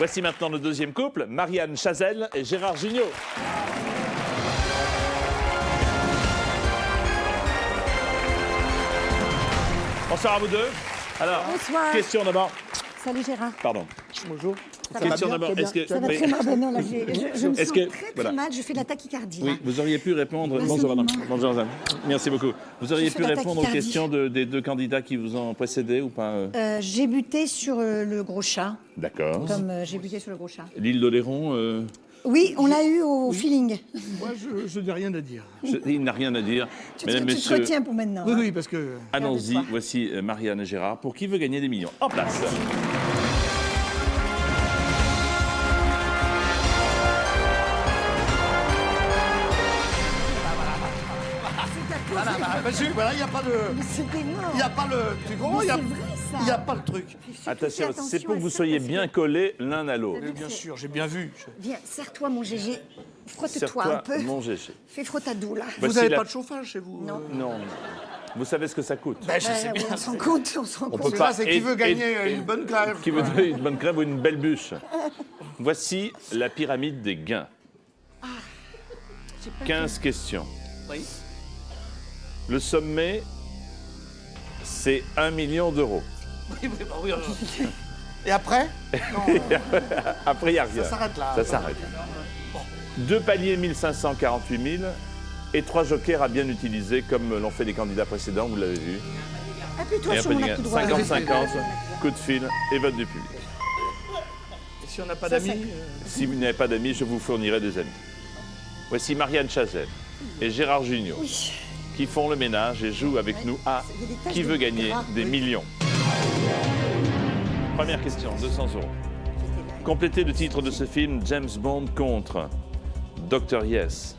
Voici maintenant le deuxième couple, Marianne Chazelle et Gérard Jugnot. Bonsoir à vous deux. Alors, Bonsoir. question d'abord. Salut Gérard. Pardon. Bonjour. Question d'abord. Est-ce que Ça va très mal. Non, là, je me sens très voilà. mal. Je fais de la tachycardie. oui, là. vous auriez pu répondre. Merci Bonjour madame. infiniment. Bonjour madame. Merci beaucoup. Vous auriez Je pu fais la répondre aux tachycardie. questions des deux candidats qui vous ont précédé ou pas J'ai buté sur le gros chat. D'accord. Comme j'ai buté sur le gros chat. L'île d'Oléron, Oui, on l'a eu au feeling. Moi, je n'ai rien à dire. il n'a rien à dire. Tu Mesdames, te messieurs, retiens pour maintenant. Oui, hein. oui, parce que... allons-y. Garde-toi. Voici Marianne et Gérard. Pour qui veut gagner des millions? En place. Voilà, il n'y a pas de... Mais c'était énorme. Il n'y a pas le... Tu comprends? Mais Il y a- c'est vrai, ça. Il n'y a pas le truc. Attention, Fais c'est pour que vous à ça, soyez parce bien collés l'un à l'autre. Mais bien sûr, j'ai bien vu. Viens, serre-toi mon Gégé. Frotte-toi Serre-toi, un peu. mon Gégé. Fais frottadou là. Voici Vous n'avez la- pas de chauffage chez vous? Non. Non. Vous savez ce que ça coûte? Ben, je sais Oui, bien. on s'en compte, on s'en compte. peut C'est pas- ça, c'est qui et- veut et- gagner une bonne crève. Qui veut donner une bonne crève ou une belle bûche? Voici la pyramide des gains. 15 questions. Oui. Le sommet, c'est 1 million d'euros. Oui, oui. Et après? Non, Après, il n'y a rien. ça s'arrête là. Ça s'arrête. Deux paliers, 1548 000. Et 3 jokers à bien utiliser, comme l'ont fait les candidats précédents, vous l'avez vu. Appuie-toi Et un sur peu mon de gain. acte droit. 50-50, coup de fil et vote du public. Et si on n'a pas d'amis? Si vous n'avez pas d'amis, je vous fournirai des amis. Voici Marianne Chazelle et Gérard Jugnot qui font le ménage et jouent avec nous à Il y a des taches Qui de veut gagner gras. des millions. Première question, 200 euros. Complétez le titre de ce film James Bond contre Dr. Yes,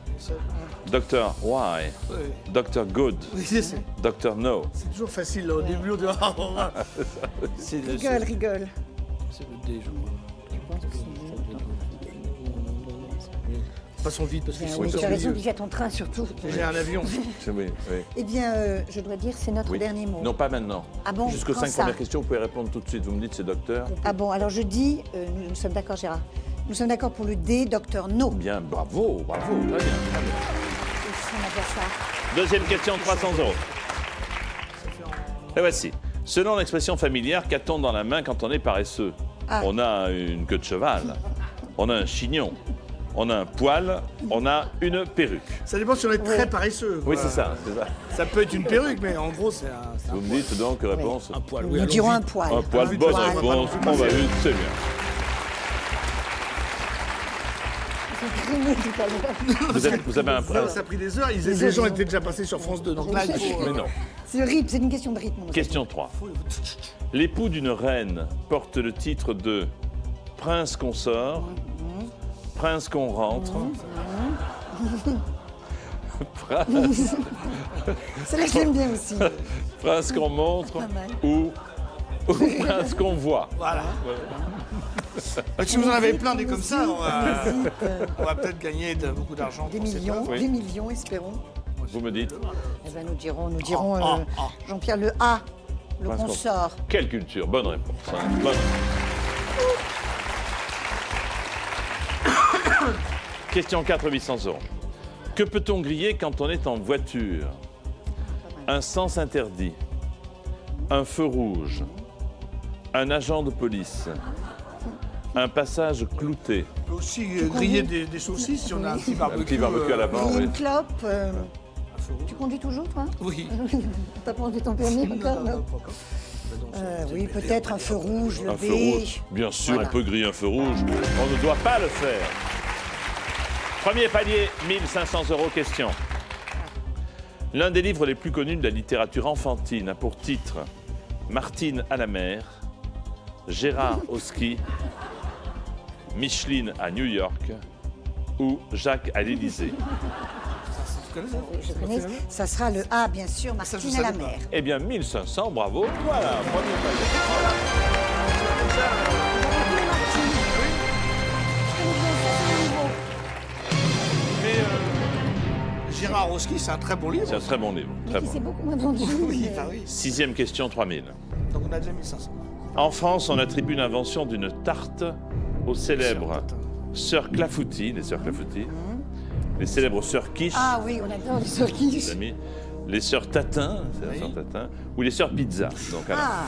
Dr. Why, Oui. Dr. Good, Oui, c'est Dr. No. toujours facile là, au début. On dit, ah, on va. C'est le Rigole, rigole. c'est le D, je crois. Passons vite parce que Oui, tu as raison, il y a ton train surtout. j'ai un avion. Oui, oui. Eh bien, je dois dire, c'est notre Oui. dernier mot. Non, pas maintenant. Ah bon, Jusqu'aux quand 5 ça premières questions, vous pouvez répondre tout de suite. Vous me dites c'est docteur. Ah bon, alors je dis, nous sommes d'accord Gérard, nous sommes d'accord pour le D, docteur No. Bien, bravo, bravo, très bien. Très bien. On a bien ça. Deuxième question, 300 euros. Et voici. Selon l'expression familière, qu'a-t-on dans la main quand on est paresseux? Ah. On a une queue de cheval, on a un chignon, on a un poil, on a une perruque. Ça dépend si on est très paresseux. Oui, quoi. c'est ça, c'est ça. Ça peut être une perruque, mais en gros, c'est un Vous me dites donc réponse. un poil. Nous Oui, dirons allons-y. un poil. Un poil, bonne poil. réponse. On va vite, c'est bien. J'ai grimé tout à l'heure. Vous avez un poil. Ça a pris des heures. Les gens étaient déjà passés sur France 2. Donc là, il faut... Mais non. C'est le rythme, c'est une question de rythme. mon Question 3. L'époux d'une reine porte le titre de prince consort, prince qu'on rentre, prince, C'est là que j'aime bien aussi. prince qu'on montre Pas mal. ou prince qu'on voit. Voilà. Si vous en avez plein des comme ça, Hésite, on va peut-être gagner beaucoup d'argent. des pour ces millions, preuves. Oui. des millions, espérons. Vous me dites Eh ben, nous dirons Ah, ah. Jean-Pierre le A, le Prince consort. quelle culture? Bonne réponse. Hein. Bonne. Question 4, 800 euros. Que peut-on griller quand on est en voiture? Un sens interdit, un feu rouge, un agent de police, un passage clouté. On peut aussi griller des saucisses si on a un petit Un barbecue. petit barbecue à la main, Et oui. une clope. Tu conduis toujours, toi? Oui. T'as pas enlevé ton permis encore, non? Oui, peut-être un feu rouge, Un levé. feu rouge. Bien sûr, Voilà. on peut griller un feu rouge. On ne doit pas le faire. Premier palier, 1500 euros, question. L'un des livres les plus connus de la littérature enfantine a pour titre Martine à la mer, Gérard au ski, Micheline à New York ou Jacques à l'Élysée. Je connais. Ça sera le A, bien sûr, Ça, je Martine à la savais pas. mer. Eh bien, 1500, bravo. Voilà, premier palier. Mais Gérard Roski, c'est un très bon livre. C'est un très bon livre. Très Qui bon. s'est beaucoup moins vendu. Oui, mais- bah oui. Sixième question, 3000. Donc on a déjà 1500. En France, on attribue l'invention d'une tarte aux célèbres sœurs Clafoutis, les sœurs Clafoutis, les célèbres sœurs Quiche, Ah oui, on adore les sœurs quiche. amis, les sœurs Tatin, c'est la sœur Tatin, ou les sœurs Pizza. Donc, alors, Ah,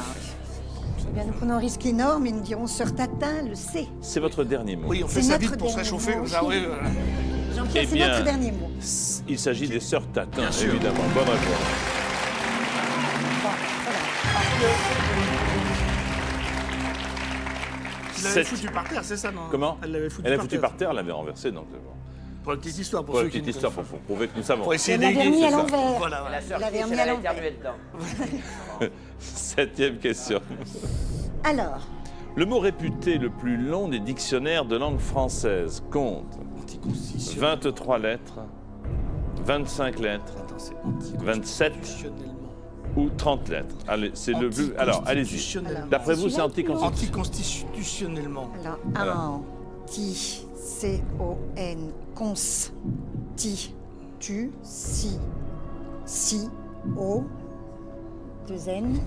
eh bien, nous prenons un risque énorme et nous dirons sœur Tatin le sait. c'est votre dernier mot. Oui, on fait C'est ça notre vite pour se dernier réchauffer mot. comme ça. Oui, Jean-Pierre, Eh c'est bien, notre dernier mot. Il s'agit des sœurs Tatin, sûr. évidemment. Bonne réponse. Bon, voilà. Tu l'avais Sept- foutu par terre, c'est ça, non? Comment? Elle l'avait foutu Elle l'a par foutu terre. par terre, elle l'avait renversé. Donc, bon. Pour la petite histoire, pour Pour ceux la qui petite ne histoire, connaissent pour prouver que nous savons. Pour essayer Elle l'avait d'égayer, remis à c'est ça. l'envers. Voilà, voilà. La sœur Il avait Quiche, remis elle à a l'envers. éternué dedans. 7e question. Alors, Le mot réputé le plus long des dictionnaires de langue française compte Anticonstitutionnel. 23 lettres, 25 lettres, Attends, c'est 27 anticonstitutionnellement. ou 30 lettres. Allez, c'est le but. Alors, allez-y. Anticonstitutionnellement. D'après vous, c'est Celui-là, anticonstitutionnel. Anticonstitutionnellement. alors, anti, C-O-N, si, O, deux N,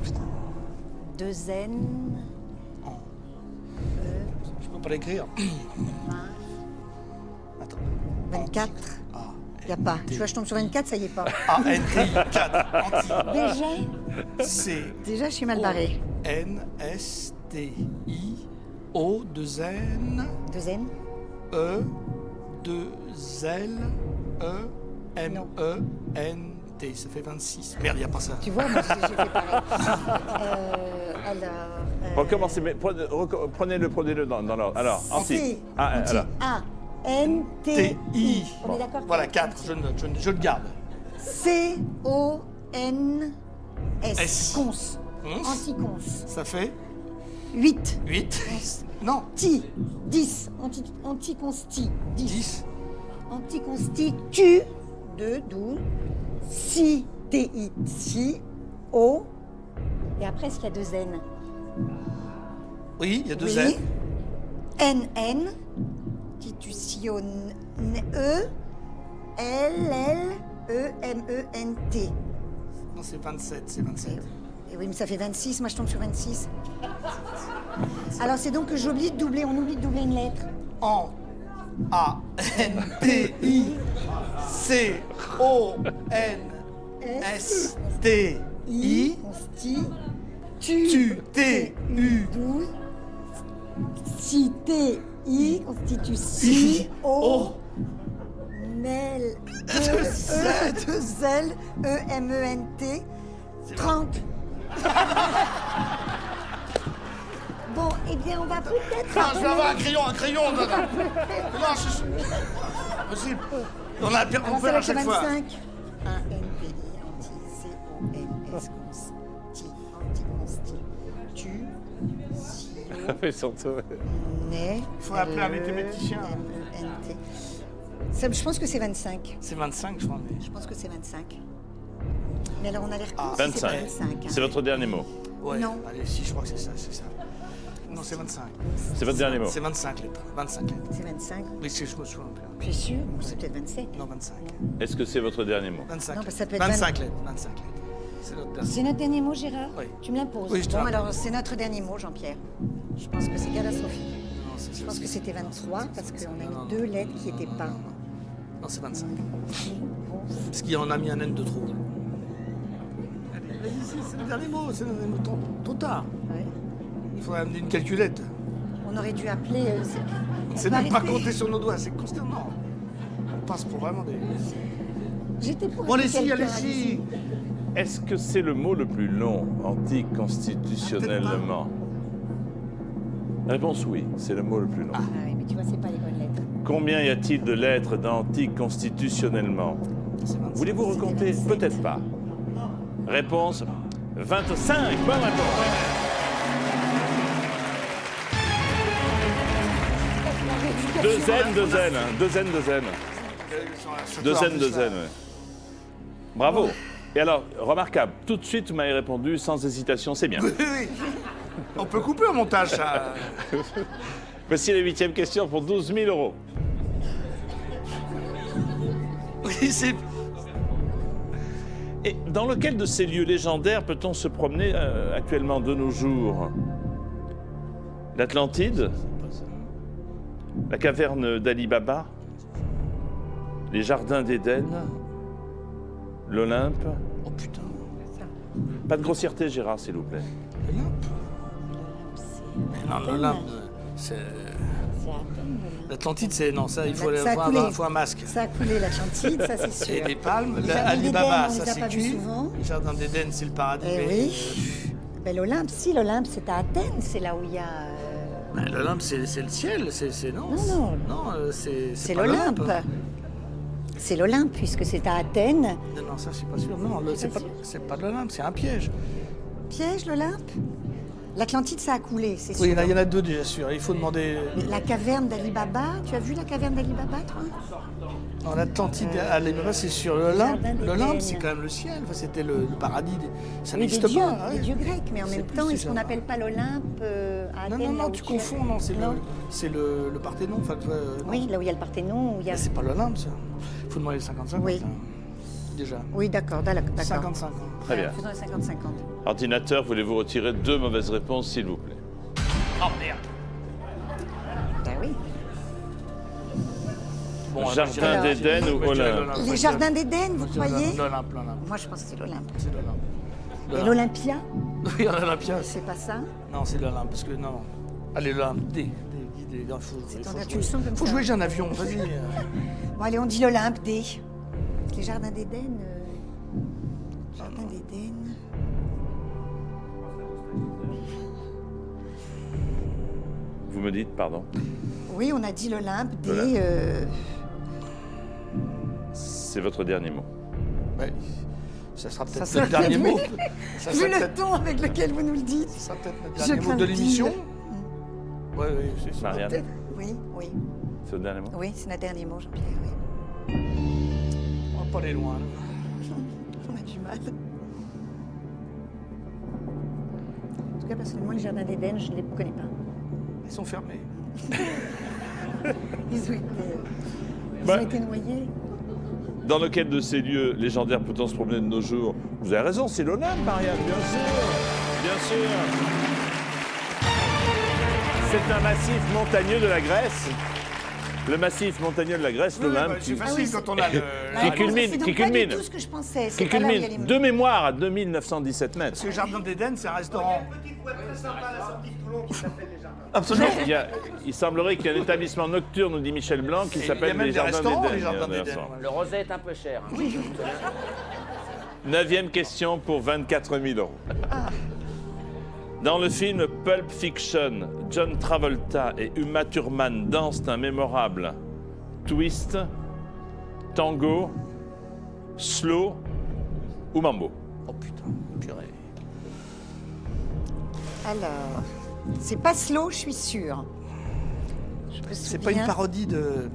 Je peux pas l'écrire. Attends. 24. Il n'y a pas. Tu vois, je tombe sur 24, ça y est pas. A-N-T-I 4. Anti. Déjà, C. déjà, je suis mal barrée. N-S-T-I. O, 2 N. Deux N. E, 2 L, E, M, Non. E, N, T. Ça fait 26. Merde, il n'y a pas ça. Tu vois, moi, j'ai fait pareil. Alors. Recommencez, mais prenez-le dans l'ordre. Alors, anti. Ah, Anti. alors. A, N, T, I. T-I. On est d'accord? Voilà, 4. Je note, je le garde. C-O-N-S. S. Cons. Cons. Anti-cons. Ça fait 8. 8. Non. 10. Anti-consti. 10. Anti-constitu. 2, 12. Si, T-I. Si. O. Et après, est-ce qu'il y a deux N? Oui, il y a 2 Oui. N. N-N. Constitutionne. E. L-L-E-M-E-N-T. Non, c'est 27. C'est 27. Et oui, mais ça fait 26. Moi, je tombe sur 26. Alors, c'est donc que j'oublie de doubler. On oublie de doubler une lettre. En A N T I C O N S T I Consti. Tu T U 12. Si T I constitue si O. Nel. 2 L E M E N T. 30. Bon, eh bien, on va peut-être. Non, je vais avoir un crayon. Non, possible. On a on Alors, ça fait va à être chaque fois. 25. A-N-T-I, anti-C-O-N-S, consti, anti-constitue, Mais surtout. Né. Il faut appeler un mathématicien. M-E-N-T. Ça, je pense que c'est 25. C'est 25, je crois. Mais... Je pense que c'est 25. Mais alors, on a l'air con si c'est 25. pas 25. hein. C'est votre dernier mot. Ouais, Non. allez, si, je crois que c'est ça. Non, c'est 25. C'est votre dernier mot. C'est 25 lettres. 25 lettres. C'est 25. Oui, si je me souviens bien. Tu es sûr? C'est peut-être 27. Non, 25. Est-ce que c'est votre dernier mot? 25 Non, lettres. ça peut être 25 lettres. 25 lettres. C'est notre dernier. C'est notre dernier mot, Gérard? Oui. Tu me l'imposes. Oui, je te Bon, l'impose. alors, c'est notre dernier mot, Jean-Pierre. Je pense que c'est catastrophique. Non, c'est Je pense que c'était 23 parce qu'on a Non, mis deux lettres qui n'étaient pas. Non, c'est 25. Parce qu'il en a mis un N de trop. Allez, vas-y, c'est le dernier mot. C'est le dernier mot. Trop tard. Ouais. Il faudrait amener une calculette. On aurait dû appeler. C'est on va même pas arrêter. compter sur nos doigts. C'est consternant. On passe pour vraiment des... J'étais pour. Bon, appeler allez-y, quelqu'un, allez-y. Est-ce que c'est le mot le plus long, anticonstitutionnellement? Réponse oui, c'est le mot le plus long. Ah oui, mais tu vois, c'est pas les bonnes lettres. Combien y a-t-il de lettres d'anticonstitutionnellement? C'est 25. Voulez-vous recompter? 27. Peut-être pas. Réponse 25. Bonne réponse. Deux N, deux N. Deux N, deux N. Deux N, deux N, ouais. Bravo. Et alors, remarquable, tout de suite, vous m'avez répondu sans hésitation, c'est bien. Oui, oui. On peut couper au montage, ça. Voici la 8e question pour 12 000 euros. Oui, c'est... Et dans lequel de ces lieux légendaires peut-on se promener actuellement de nos jours? L'Atlantide, La caverne d'Ali Baba, les jardins d'Éden, l'Olympe. Oh putain. Pas de grossièreté, Gérard, s'il vous plaît. L'Olympe. Mais non, l'Olympe, c'est... C'est à peine. L'Atlantide, c'est... Non, ça, il faut, Ça a faut coulé. faut un masque. Ça a coulé l'Atlantide, ça c'est sûr. Et les palmes, Les jardins Alibaba, d'Éden, on ça les a c'est pas vus cuit. souvent. Le jardin d'Éden, c'est le paradis. Eh mais- oui. Ben, l'Olympe, si, l'Olympe c'est à Athènes, c'est là où il y a. Ben, l'Olympe, c'est le ciel, c'est non. Non, Non, c'est C'est pas l'Olympe. C'est l'Olympe, puisque c'est à Athènes. Non, non, ça, je suis pas sûr. Non, c'est pas de l'Olympe, c'est un piège. Piège, l'Olympe? L'Atlantide, ça a coulé, c'est sûr. Oui, il y en a deux déjà sûr. Il faut demander. La caverne d'Ali Baba, tu as vu la caverne d'Ali Baba, toi? Non, l'Atlantide, Alibaba, c'est sur l'Olympe. Jardin d'Éden. L'Olympe, c'est quand même le ciel. Enfin, c'était le paradis. Ça Oui, des n'existe dieux, pas. hein. des dieux grecs, mais en C'est même plus, temps, c'est est-ce qu'on ça. n'appelle pas l'Olympe à Non, Athènes? non, là non, où tu es- confonds. Non, c'est le Parthénon. Enfin, non. Oui, là où il y a le Parthénon, où il y a... Mais c'est pas l'Olympe, ça. Il faut demander le 55. Oui. Déjà. Oui, d'accord. 55 ans. Très bien. Faisons les 50-50. Ordinateur, voulez-vous retirer 2 mauvaises réponses, s'il vous plaît? Oh merde. Ben oui. Bon, Jardin alors, d'Éden ou moi, je dirais Olympe? Les jardins d'Éden, vous croyez? L'Olympe. Moi, je pense que c'est l'Olympe. C'est l'Olympe. Et l'Olympia, Oui, l'Olympia. c'est pas ça? Non, c'est l'Olympe, parce que non. Allez, l'Olympe, Tu le sens comme faut ça. jouer, j'ai un avion, vas-y. Bon, allez, on dit l'Olympe, D. Les jardins d'Éden. Jardin d'Éden. Vous me dites, pardon. Oui, on a dit l'Olympe, D. L'Olympe. C'est votre dernier mot. Ouais. Ça sera peut-être sera le dernier peut-être- mot. Ça Vu sera le peut-être ton avec lequel vous nous le dites. ça sera peut-être le Je dernier mot crains de le l'émission. pire. Oui, c'est ça. Marianne, Peut-être. Oui, oui. c'est votre dernier mot? Oui, c'est notre dernier mot, Jean-Pierre. Oui. On va pas aller loin. Là. On a du mal. En tout cas, personnellement, les jardins d'Éden, je ne les connais pas. Ils sont fermés. Ils Bah. ont été noyés. Dans lequel de ces lieux légendaires peut-on se promener de nos jours? Vous avez raison, c'est l'Olympe, Marianne, bien sûr. Bien sûr. C'est un massif montagneux de la Grèce. Le massif montagneux de la Grèce, l'Olympe, c'est qui facile Ah oui, quand on a le. Qui culmine, C'est donc qui pas culmine. du tout ce que je pensais. qui C'est pas là où il y a les culmine de mémoire à 2917 mètres. Parce que le jardin d'Éden, c'est un restaurant. Absolument. Il semblerait qu'il y ait un établissement nocturne, nous dit Michel Blanc, qui Et il y a s'appelle même les des Jardins restaurants, d'Éden. les jardins Il y en a d'Éden. un. Le rosé est un peu cher. Neuvième question pour 24 000 euros. Dans le film Pulp Fiction, John Travolta et Uma Thurman dansent un mémorable twist, tango, slow ou mambo. Oh putain, purée. Alors, c'est pas slow, je suis sûre. Je me C'est pas une souviens. parodie de...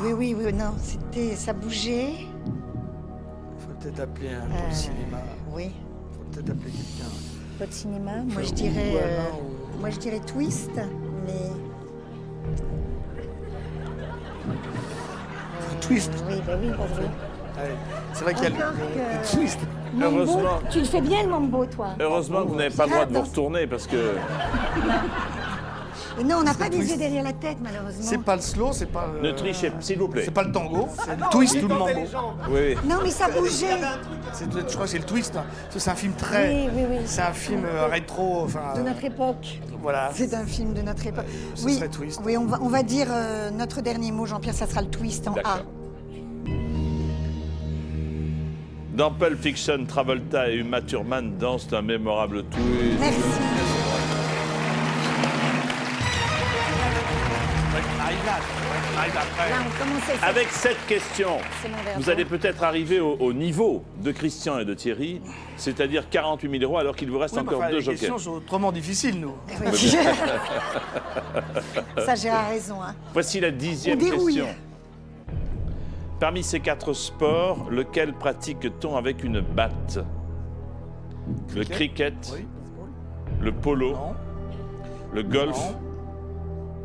Oui, oui, oui, non, c'était, ça bougeait. Il faut peut-être appeler un pour le cinéma. Oui, Il faut peut-être appeler quelqu'un. pas de cinéma. Moi, je Ou dirais, Alain, ou- moi, je dirais twist, mais Twist. oui, bah oui, bah oui. Ouais. C'est vrai qu'il y a Encore le que- twist. Mambo, Heureusement. tu le fais bien le mambo, toi. Heureusement que vous n'avez pas le droit de vous retourner parce que Et non, on n'a pas des twist. yeux derrière la tête, malheureusement. C'est pas le slow, c'est pas... ne trichez, s'il vous plaît. C'est pas le tango, c'est le twist ou le mambo. Oui, oui. Non, mais ça bougeait. Je crois que c'est le twist. Hein. Parce que c'est un film très... Oui, oui, oui. C'est un film rétro, enfin... De notre époque. Voilà. C'est un film de notre époque. ce Oui, serait twist. oui, on va dire notre dernier mot, Jean-Pierre, ça sera le twist en A. D'accord. Dans Pulp Fiction, Travolta et Uma Thurman dansent un mémorable twist. Merci. Là, on commençait. Avec cette question, C'est mon verbe. vous allez peut-être arriver au niveau de Christian et de Thierry, c'est-à-dire 48 000 euros alors qu'il vous reste Oui, mais encore enfin, 2 les questions jokers. sont autrement difficiles, nous. Oui. Ça, Gérard a raison. Hein. Voici la 10e On dérouille. question. Parmi ces 4 sports, lequel pratique-t-on avec une batte? Le cricket, Oui. le polo, Non. le golf, Non.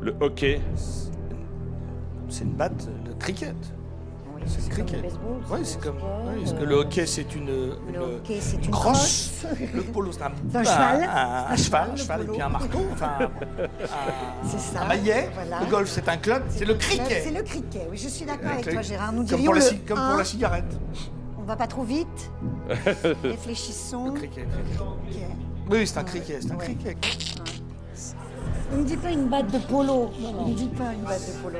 le hockey. C'est une batte, le cricket. C'est le comme le cricket. baseball, Oui, c'est comme. Oui, parce que le hockey, c'est une hockey, c'est une crosse. crosse. Le polo, c'est un cheval. Un Un cheval, cheval, le et polo. puis un marteau. Enfin, C'est ça. un maillet. Voilà. Le golf, c'est un club. C'est le cricket. C'est le cricket, oui, je suis d'accord avec Avec toi le- Gérard. Nous Comme dirions pour la, le comme pour 1. la cigarette. On va pas trop vite. Réfléchissons. Cricket. Cricket. Oui, c'est un cricket. C'est un Ouais. cricket. On ne dit pas une batte de polo. On ne dit pas une batte de polo.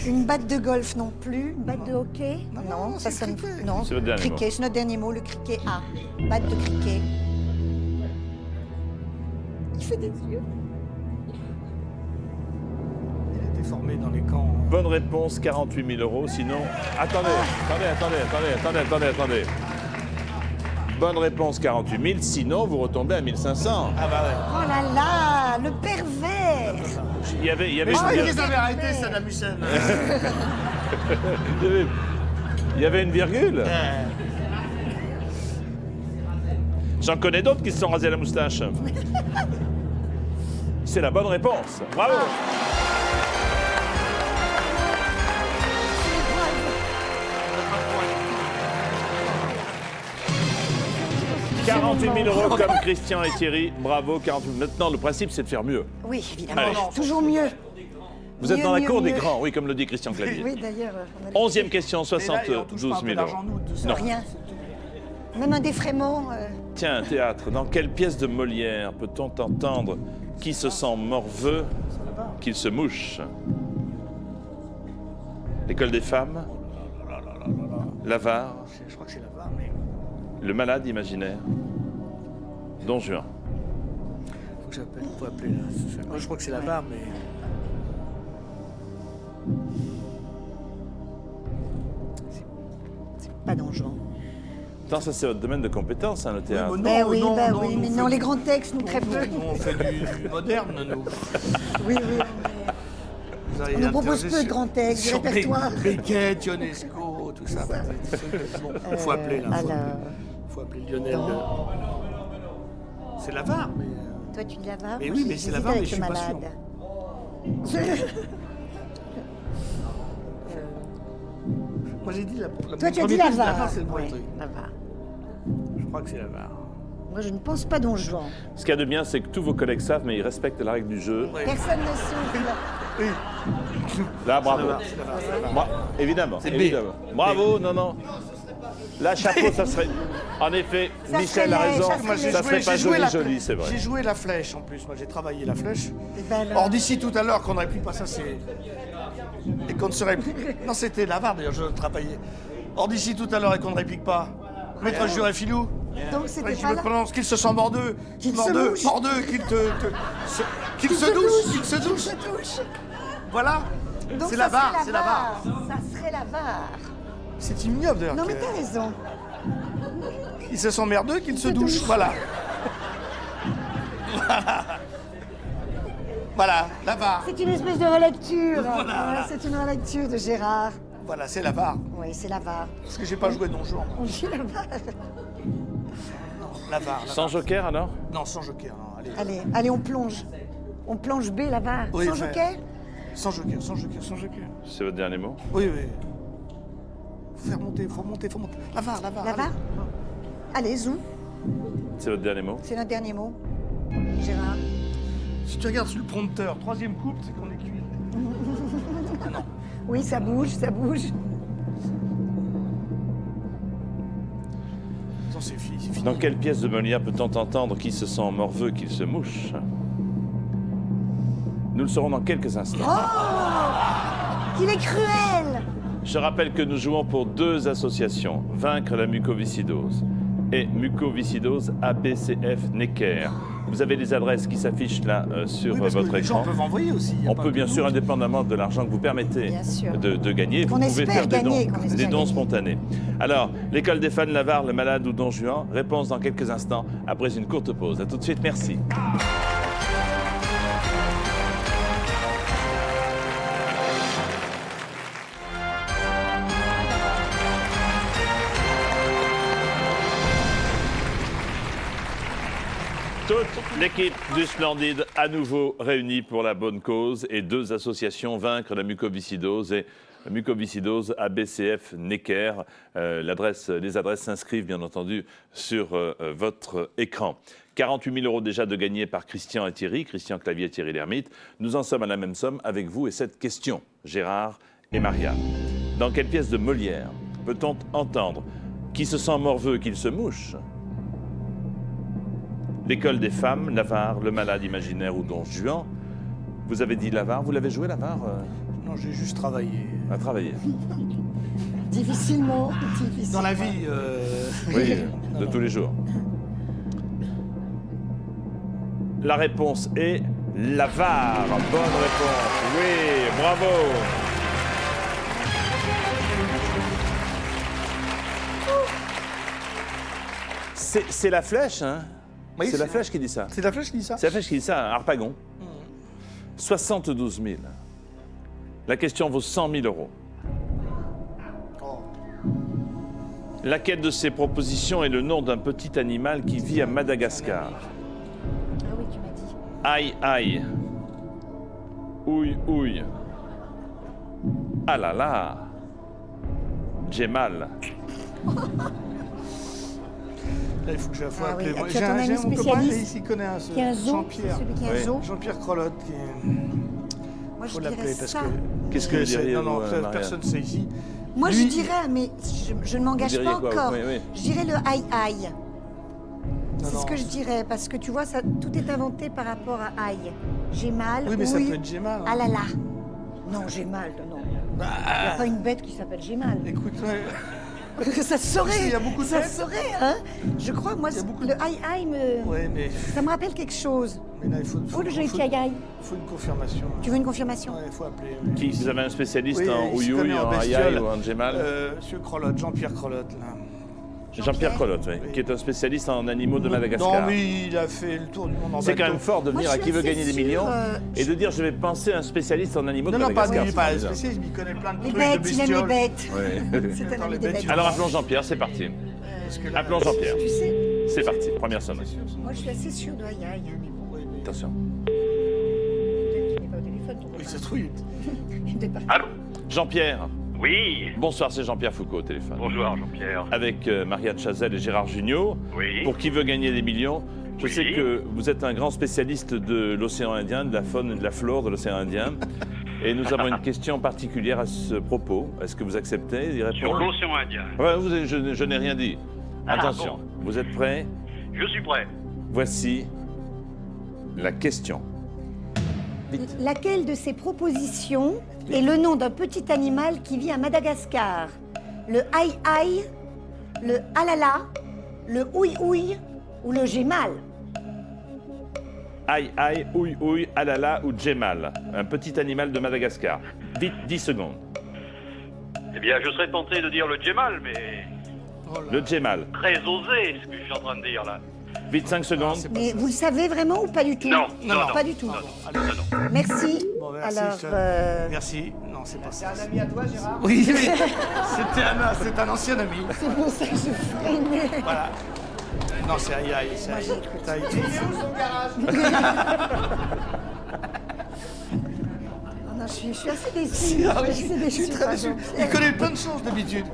Une batte de golf non plus. Une batte de hockey. Non, ça c'est le sonne. cricket. Non, C'est votre dernier cricket. C'est notre dernier mot. Le cricket A. Batte de cricket. Il fait des yeux. Il a été formé dans les camps. Bonne réponse, 48 000 euros. Sinon, attendez. Bonne réponse, 48 000. Sinon, vous retombez à 1500. Ah bah ouais. Oh là là, le pervers. Il y avait Mais une je crois virgule. qu'ils avaient arrêté Saddam Hussein. Il y avait une virgule. J'en connais d'autres qui se sont rasés la moustache. C'est la bonne réponse. Bravo. « 48 000 euros comme Christian et Thierry. Bravo, 48 000. Maintenant, le principe, c'est de faire mieux. Oui, évidemment. Allez. Toujours mieux. Vous êtes Mieux, dans la mieux, cour des mieux. grands, oui, comme le dit Christian Clavier. Oui, d'ailleurs. on a- 11e question, Et là, on touche 72 pas un peu 000 d'argent, euros. nous, tout ça. Non. Rien. Même un défraiement. Tiens, théâtre, dans quelle pièce de Molière peut-on entendre qui se sent morveux qu'il se mouche? L'école des femmes, l'avare, Je crois que c'est là-bas, mais le malade imaginaire, Don Juan. faut que j'appelle. Faut appeler là. Moi, je crois que c'est là-bas, mais. Pas dangereux. Tant ça, c'est votre domaine de compétence, hein, le théâtre. mais Ben oui, non, ben non, oui, nous, mais on non, fait les du- grands textes, nous, très peu. Nous, on fait du moderne, nous. Oui, oui, Vous on allez nous propose interroger peu de sur- grands textes, du sur répertoire. Beckett, Ionesco, tout ça. Bon, faut appeler là. Alors, Faut appeler Lionel. C'est l'avare, mais. toi, tu dis Lavar. Mais moi, oui, mais c'est j'hésite Lavar, avec mais je le suis pas malade. Moi j'ai dit la. Toi, tu as dit Lavar. L'avare, c'est le premier Ouais, truc. Lavar. Je crois que c'est l'avare. Moi, je ne pense pas Don Juan. Ce qu'il y a de bien, c'est que tous vos collègues savent, mais ils respectent la règle du jeu. Ouais. Personne ne souffle. Là, bravo. C'est l'avare. Évidemment, C'est B. évidemment. Bravo, non, non. Là, chapeau, ça serait... En effet, Ça Michel a serait raison, laid, Moi, ça serait pas joli, joli, c'est vrai. J'ai joué la flèche en plus. Moi j'ai travaillé la flèche. Eh ben alors. Or d'ici tout à l'heure qu'on n'aurait plus pas ça, c'est. Et qu'on ne serait plus. Non, c'était l'avare d'ailleurs, je travaillais. Or d'ici tout à l'heure et qu'on ne réplique pas. Maître Juré Filou. Donc, c'était Je pas me là. prononce qu'il se sent mordeux. Qu'il se Mordeux, mouche. mordeux, qu'il qu'il se douche, qu'il se douche. Se touche. Voilà. Donc, C'est ça la barre, serait c'est la barre. Ça serait la barre. C'est ignoble d'ailleurs. Non, mais que- t'as raison. Il se sent merdeux qu'il se douche. Voilà. Voilà, la barre. C'est une espèce de relecture. Voilà, c'est une relecture de Gérard. Voilà, c'est la barre. Oui, c'est la barre. Parce que j'ai pas joué Don Juan. On dit la barre. La barre. Sans joker, alors? Non, sans joker. Non, allez. Allez, on plonge. On plonge B, la barre. Oui, Sans enfin, joker. Sans joker, sans joker, sans joker. C'est votre dernier mot? Oui, oui. Faut faire monter, faut monter, faut monter. La barre, la barre. La allez. barre. Allez, zoom. C'est votre dernier mot? C'est notre dernier mot. Gérard. Si tu regardes sur le prompteur, troisième couple, c'est qu'on est cuit. Oui, ça bouge, ça bouge. Non, c'est fini. Dans quelle pièce de Molière peut-on entendre qui se sent morveux qu'il se mouche? Nous le saurons dans quelques instants. Qu'il est cruel. Je rappelle que nous jouons pour 2 associations, Vaincre la mucoviscidose et Mucoviscidose ABCF Necker. Vous avez les adresses qui s'affichent là sur Oui, parce que votre les gens écran. peuvent envoyer aussi. y a On pas peut que bien nous. sûr, indépendamment de l'argent que vous permettez Bien sûr. de gagner, vous Qu'on pouvez espère faire des gagner, dons, qu'on espère des dons gagner. spontanés. Alors, l'école des fans Lavar, le malade ou Don Juan, réponse dans quelques instants après une courte pause. A tout de suite, merci. Toute l'équipe du Splendide à nouveau réunie pour la bonne cause et 2 associations, Vaincre la mucoviscidose et mucoviscidose, ABCF, Necker. Les adresses s'inscrivent bien entendu sur votre écran. 48 000 € déjà de gagnés par Christian et Thierry, Christian Clavier et Thierry Lhermitte. Nous en sommes à la même somme avec vous et cette question, Gérard et Marianne. Dans quelle pièce de Molière peut-on entendre « Qui se sent morveux qu'il se mouche » L'école des femmes, l'avare, le malade imaginaire ou Don Juan. Vous avez dit l'avare, vous l'avez joué l'avare Non, j'ai juste travaillé. À travailler. Difficilement. Dans la vie. Oui, de tous les jours. La réponse est l'avare. Bonne réponse. Oui, bravo. C'est la flèche, hein? Oui, c'est la flèche qui dit ça. C'est la flèche qui dit ça? C'est la flèche qui dit ça, un Harpagon. 72 000. La question vaut 100 000 €. Laquelle de ces propositions est le nom d'un petit animal qui vit à Madagascar? Ah oui, tu m'as dit. Aïe, aïe. Ouille, ouille. Ah là là. J'ai mal. Là, il faut que je la fasse Ah oui, appeler. Moi, tu as ton ami mon copain, spécialiste il connaît un qui a un zoo, Jean-Pierre. celui qui a un Oui. zoo. Jean-Pierre Crolotte. Moi, Faut je l'appeler dirais parce ça. que. Qu'est-ce que vous diriez, Non, non, vous, Marianne personne ne sait ici. Moi, Lui, je dirais, mais je ne m'engage Vous diriez pas quoi, encore. oui, oui. Je dirais le aïe aïe. C'est non. ce que je dirais, parce que tu vois, ça, tout est inventé par rapport à aïe. J'ai mal, Oui, mais ça ouille, peut être Gémal. ah là là. Non, j'ai mal, non. Il n'y a pas une bête qui s'appelle j'ai mal. Écoute, ouais. Ça se saurait. Il y a beaucoup de ça bêtes. se saurait, hein. Je crois, moi, Il y a beaucoup de- le aïe aïe me... Ouais, mais Ça me rappelle quelque chose. là, il faut. Oh, le joli petit aïe aïe. faut une confirmation. Tu veux une confirmation? Ouais, il faut appeler. Qui, vous avez un spécialiste Oui, en il s'y ouïe, connaît en en aïe, bestiole. ou en Gémal? Monsieur Crolotte, Jean-Pierre Crolotte, là. Jean-Pierre Colotte, oui, qui est un spécialiste en animaux de Madagascar. Non, mais il a fait le tour du monde en bateau. C'est quand même fort de Moi, venir je à suis qui veut assez gagner des sûre, millions et je- de dire je vais penser à un spécialiste en animaux Non, de non, pas Madagascar. lui, c'est pas formidable. spécialiste, mais il connaît plein de Les trucs de bêtes, il aime les bestioles. bêtes. Oui. C'est un Attends, ami les des bêtes, bêtes. tu Alors appelons Jean-Pierre, c'est parti. Parce que là- Appelons Jean-Pierre. Tu sais, C'est parti, première sonnerie. moi, je suis assez sûre de aïe aïe, hein, mais bon. Oui, mais- Attention. Peut-être qu'il n'est pas au téléphone, ton Oui, copain. ça se trouve, Il était parti. Allô? Jean-Pierre, Oui. bonsoir, c'est Jean-Pierre Foucault au téléphone. Bonjour Jean-Pierre. Avec Marianne Chazelle et Gérard Jugnot. Oui. Pour qui veut gagner des millions. Je Oui. sais que vous êtes un grand spécialiste de l'océan Indien, de la faune et de la flore de l'océan Indien. Et nous avons une question particulière à ce propos. Est-ce que vous acceptez d'y Sur répondre? l'océan Indien. Ouais, je n'ai rien dit. Ah, Attention, vous êtes prêts? Je suis prêt. Voici la question. Laquelle de ces propositions est le nom d'un petit animal qui vit à Madagascar? Le aïe aïe, le alala, le ouïe ouïe ou le j'ai mal? Aïe, aïe, ouïe, ouïe, alala ou djemal. Un petit animal de Madagascar. Vite, 10 secondes. Eh bien, je serais tenté de dire le Djemal, mais Oh là. Le djemal. très osé ce que je suis en train de dire là. Vite, 5 secondes. c'est pas Mais vous le savez vraiment ou pas du tout? Non, non, non. Pas du tout. Non, Allez. non, non. Merci. Bon, merci, Alors, je- Merci. Non, c'est pas ça. C'est un ami à toi, Gérard? Oui, oui. C'est un ancien ami. c'est pour ça que je freinais. Voilà. Non, c'est aïe aïe. C'est aïe. C'est aïe. Il est où son garage? Oh non, je suis assez déçue. Ah oui, Je suis assez je suis déçue très par déçu. Jean-Pierre. Il connaît plein de choses d'habitude.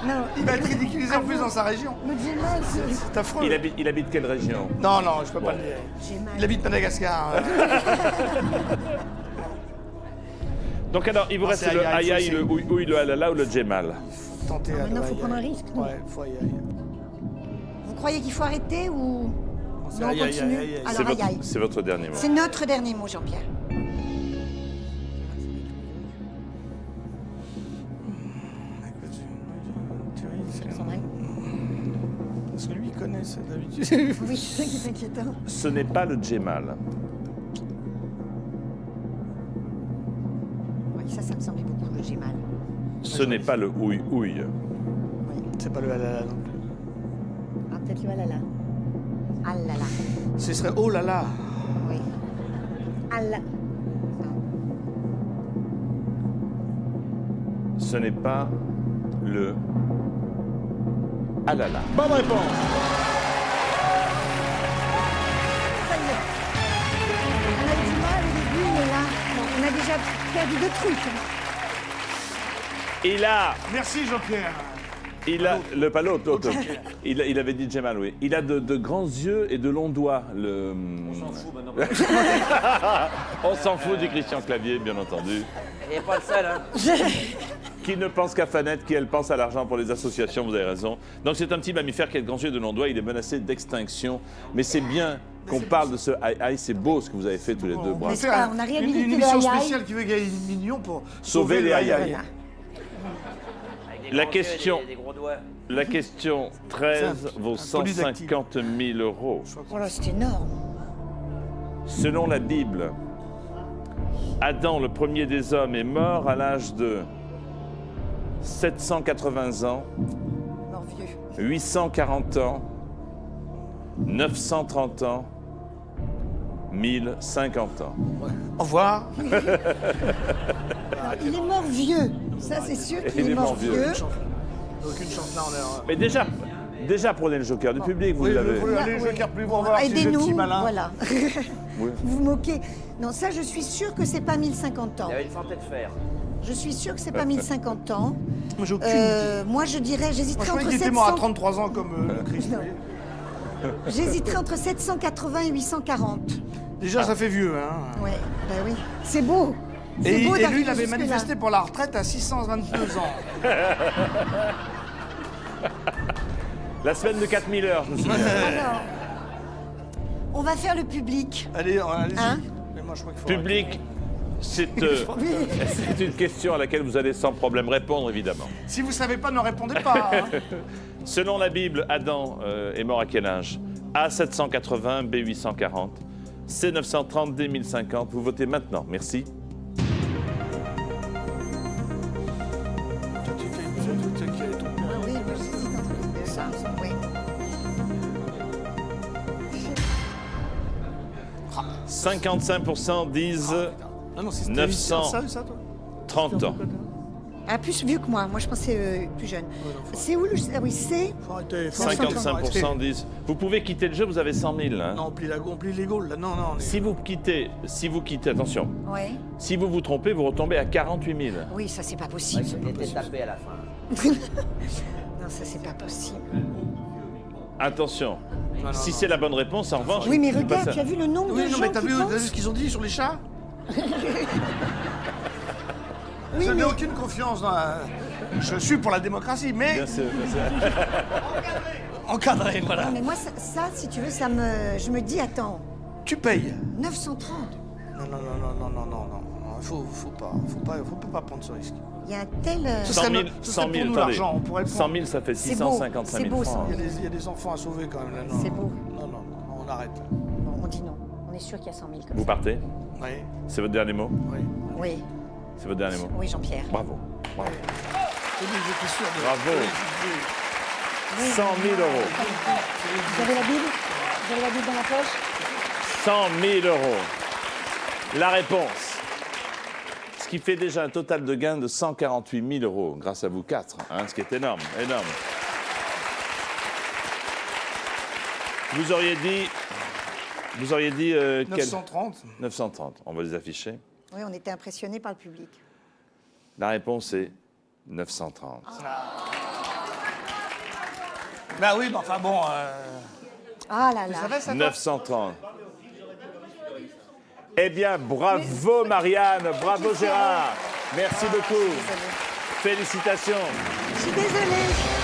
Non, Il va être ridiculisé en plus dans sa région. le j'ai mal, c'est... C'est affreux. Il habite quelle région? Non, non, je peux pas le dire. J'ai mal. Il habite Madagascar. Donc alors, il vous Ah, reste c'est le aïe, aïe, aïe, aïe, faut le ouïe, ouïe, le alala ou le djemal. Tenter à Maintenant, le faut aïe, prendre un aïe. risque, non? Ouais, faut aïe aïe. Vous croyez qu'il faut arrêter ou... C'est Non, on aïe, aïe, continue. aïe, aïe. C'est Alors, aïe aïe. c'est votre dernier mot. C'est notre dernier mot, Jean-Pierre. Parce que lui, il connaît ça d'habitude. Oui, c'est ça qui est inquiétant. Ce n'est pas le djemal. Oui, ça me semblait beaucoup, le j'ai mal. Ce n'est pas le ouïe, ouïe. Oui. C'est pas le halala non plus. Ah, peut-être le alala. Ah là là. Ce serait oh là là. Oui. Ah là. Ce n'est pas le alala. Bonne réponse. Ça y est. On a eu du mal au début, mais là, bon, on a déjà perdu deux trucs. Il a... Merci Jean-Pierre. Pas l'autre. Il avait dit Jamal, oui. Il a de grands yeux et de longs doigts. On s'en fout maintenant. On s'en fout du Christian Clavier, bien entendu. Il n'est pas le seul, hein. Qui ne pense qu'à Fanette, qui elle pense à l'argent pour les associations, vous avez raison. Donc c'est un petit mammifère qui a de grands yeux et de longs doigts, il est menacé d'extinction. Mais c'est bien qu'on parle de ce aïe-aïe, c'est beau ce que vous avez fait tous les deux, bravo. N'est-ce pas, on a réhabilité une le émission aïe-aïe. spéciale qui veut gagner 1 million pour Sauver les aïe-aïe. Voilà. Avec des La grands yeux et question. des gros doigts. La question 13 vaut un polydactyle. 150 000 euros. Voilà, c'est énorme. Selon la Bible, Adam, le premier des hommes, est mort à l'âge de 780 ans, Mort vieux. 840 ans, 930 ans, 1050 ans. Au revoir. Non, il est mort vieux. Ça, c'est sûr Il qu'il est est mort mort vieux. vieux. Aucune chance là, on est. Mais déjà prenez le joker du public, vous Oui, l'avez. allez, je carte plus pour voir si je Aidez-nous, petit malin. voilà. Oui. Vous vous moquez. Non, ça, je suis sûre que c'est pas 1050 ans. Il avait une santé de fer. Je suis sûre que c'est pas 1050 ans. Moi, j'ai aucune idée. Moi, je dirais, Moi, je j'hésiterais croyais entre qu'il était mort à 700... 33 ans comme le Christ. vous voyez. J'hésiterais entre 780 et 840. Déjà, ça fait vieux. Hein. Ouais, bah oui. C'est beau. C'est Et beau lui, d'arriver il avait jusque-là. manifesté pour la retraite à 622 ans. La semaine de 4000 heures, je me souviens. Alors, on va faire le public. Allez, allez-y. Hein Mais moi, je crois qu'il faut Public, c'est une question à laquelle vous allez sans problème répondre, évidemment. arrêter. Si vous savez pas, ne répondez pas. Hein. Selon la Bible, Adam est mort à quel âge? A 780, B 840, C 930, D 1050. Vous votez maintenant. Merci. Ah oui, moi j'hésite entre les deux. Ça, oui. 55% disent Ah non, c'est 900. ça, toi 30 ans. Ah, plus vieux que moi. Moi, je pensais plus jeune. C'est où le... Ah oui, c'est... Faut arrêter. 55% disent. Vous pouvez quitter le jeu, vous avez 100 000. Hein. Non, on plie les Gaules, là. Non, non. Si vous quittez, attention, Ouais. si vous vous trompez, vous retombez à 48 000. Oui, ça, c'est pas Ouais, possible. il était tapé à la fin. Non, ça, c'est pas possible. Attention, non, si non. c'est la bonne réponse, en revanche... Oui, mais vous regarde, passez- tu as vu le nombre Oui, de non, gens mais t'as qui vu pensent ce qu'ils ont dit sur les chats? Oui, Je n'ai mais... aucune confiance dans la... Je suis pour la démocratie, mais Bien sûr, bien sûr. encadré, voilà. Non, mais moi, ça, si tu veux, ça me... Je me dis, attends, Tu payes. 930. Non, non, non, non, non, non, non, non. Faut pas prendre ce risque. Il y a un tel... Ce 100 serait 000, no- ce 100 serait 000, pour nous attendez. l'argent, on pourrait le 100 prendre. 000, ça fait C'est beau, 655 c'est 000 beau, francs. ça. Il y a des enfants à sauver quand même là. Non, C'est beau. Non, non, non, on arrête. Bon, on dit non. On est sûr qu'il y a 100 000 comme Vous ça. partez? Oui, C'est votre dernier mot? oui. Oui, C'est votre dernier mot? oui, Jean-Pierre. Bravo. Bravo. Oui, j'étais sûr de... Bravo. Oui, 100 000 euros. Vous avez la Bible Vous avez la Bible dans la poche 100 000 euros. La réponse. Ce qui fait déjà un total de gain de 148 000 euros, grâce à vous quatre, hein, ce qui est énorme, énorme. Vous auriez dit quel 930. 930. On va les afficher. Oui, on était impressionnés par le public. La réponse est 930. Bah oui, mais enfin bon... Ah là Vous là. savez, ça doit... 930. Eh bien, bravo Marianne, bravo Gérard. Merci beaucoup. Félicitations. Je suis désolée.